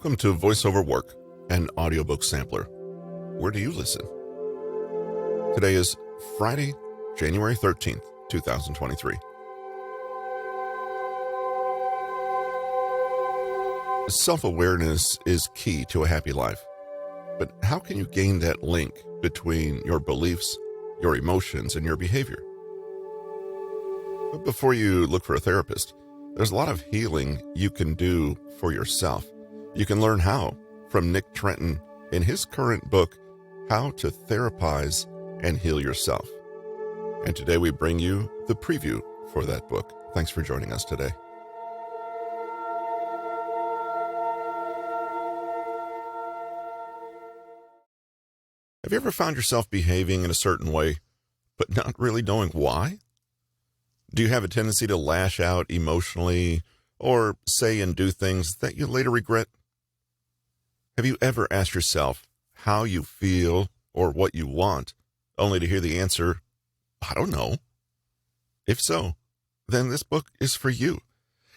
Welcome to Voiceover Work, an audiobook sampler. Where do you listen? Today is Friday, January 13th, 2023. Self-awareness is key to a happy life. But how can you gain that link between your beliefs, your emotions, and your behavior? But before you look for a therapist, there's a lot of healing you can do for yourself. You can learn how from Nick Trenton in his current book, How to Therapize and Heal Yourself. And today we bring you the preview for that book. Thanks for joining us today. Have you ever found yourself behaving in a certain way, but not really knowing why? Do you have a tendency to lash out emotionally or say and do things that you later regret? Have you ever asked yourself how you feel or what you want, only to hear the answer, I don't know? If so, then this book is for you.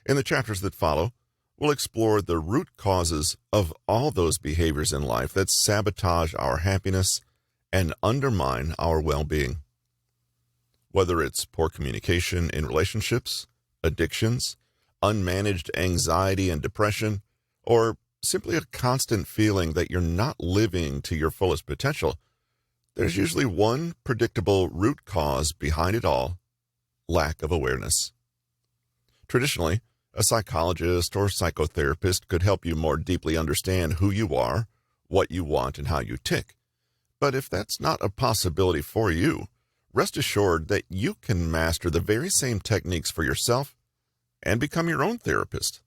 In the chapters that follow, we'll explore the root causes of all those behaviors in life that sabotage our happiness and undermine our well-being. Whether it's poor communication in relationships, addictions, unmanaged anxiety and depression, or simply a constant feeling that you're not living to your fullest potential, there's usually one predictable root cause behind it all: lack of awareness. Traditionally, a psychologist or psychotherapist could help you more deeply understand who you are, what you want, and how you tick. But if that's not a possibility for you, rest assured that you can master the very same techniques for yourself and become your own therapist.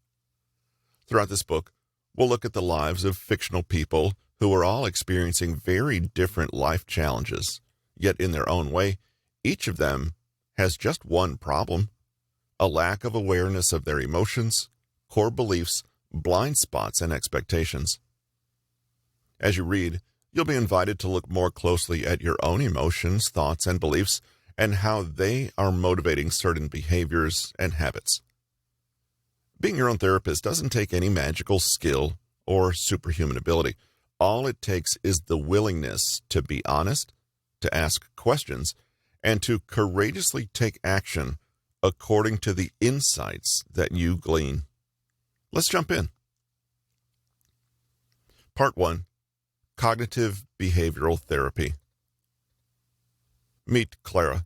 Throughout this book, we'll look at the lives of fictional people who are all experiencing very different life challenges, yet in their own way, each of them has just one problem: a lack of awareness of their emotions, core beliefs, blind spots, and expectations. As you read, you'll be invited to look more closely at your own emotions, thoughts, and beliefs, and how they are motivating certain behaviors and habits. Being your own therapist doesn't take any magical skill or superhuman ability. All it takes is the willingness to be honest, to ask questions, and to courageously take action according to the insights that you glean. Let's jump in. Part 1. Cognitive Behavioral Therapy. Meet Clara.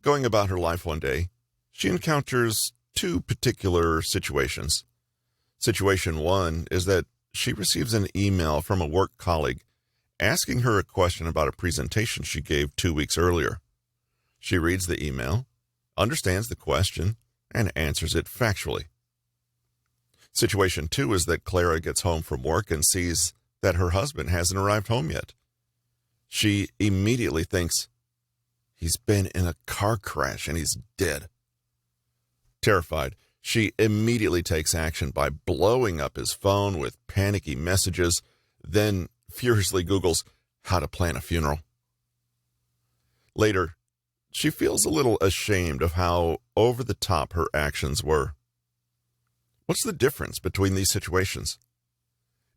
Going about her life one day, she encounters two particular situations. Situation 1 is that she receives an email from a work colleague asking her a question about a presentation she gave 2 weeks earlier. She reads the email, understands the question, and answers it factually. Situation 2 is that Clara gets home from work and sees that her husband hasn't arrived home yet. She immediately thinks, he's been in a car crash and he's dead. Terrified, she immediately takes action by blowing up his phone with panicky messages, then furiously Googles how to plan a funeral. Later, she feels a little ashamed of how over the top her actions were. What's the difference between these situations?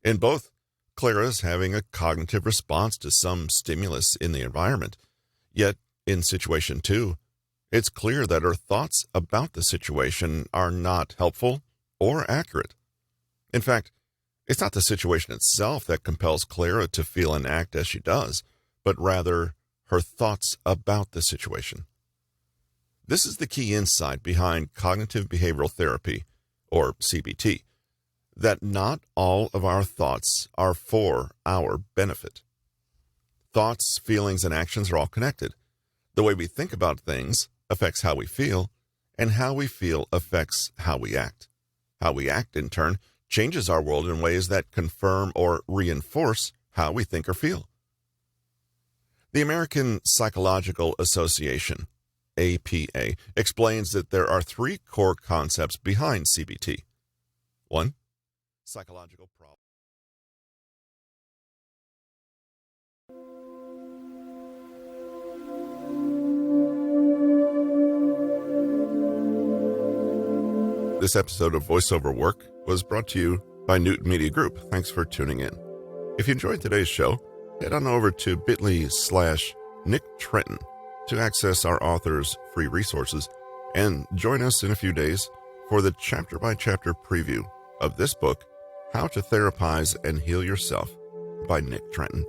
In both, Clara is having a cognitive response to some stimulus in the environment. Yet, in situation 2, it's clear that her thoughts about the situation are not helpful or accurate. In fact, it's not the situation itself that compels Clara to feel and act as she does, but rather her thoughts about the situation. This is the key insight behind cognitive behavioral therapy, or CBT, that not all of our thoughts are for our benefit. Thoughts, feelings, and actions are all connected. The way we think about things affects how we feel, and how we feel affects how we act. How we act, in turn, changes our world in ways that confirm or reinforce how we think or feel. The American Psychological Association, APA, explains that there are 3 core concepts behind CBT. 1. Psychological problem. This episode of Voiceover Work was brought to you by Newton Media Group. Thanks for tuning in. If you enjoyed today's show, head on over to bit.ly/Nick Trenton to access our author's free resources and join us in a few days for the chapter-by-chapter preview of this book, How to Therapize and Heal Yourself by Nick Trenton.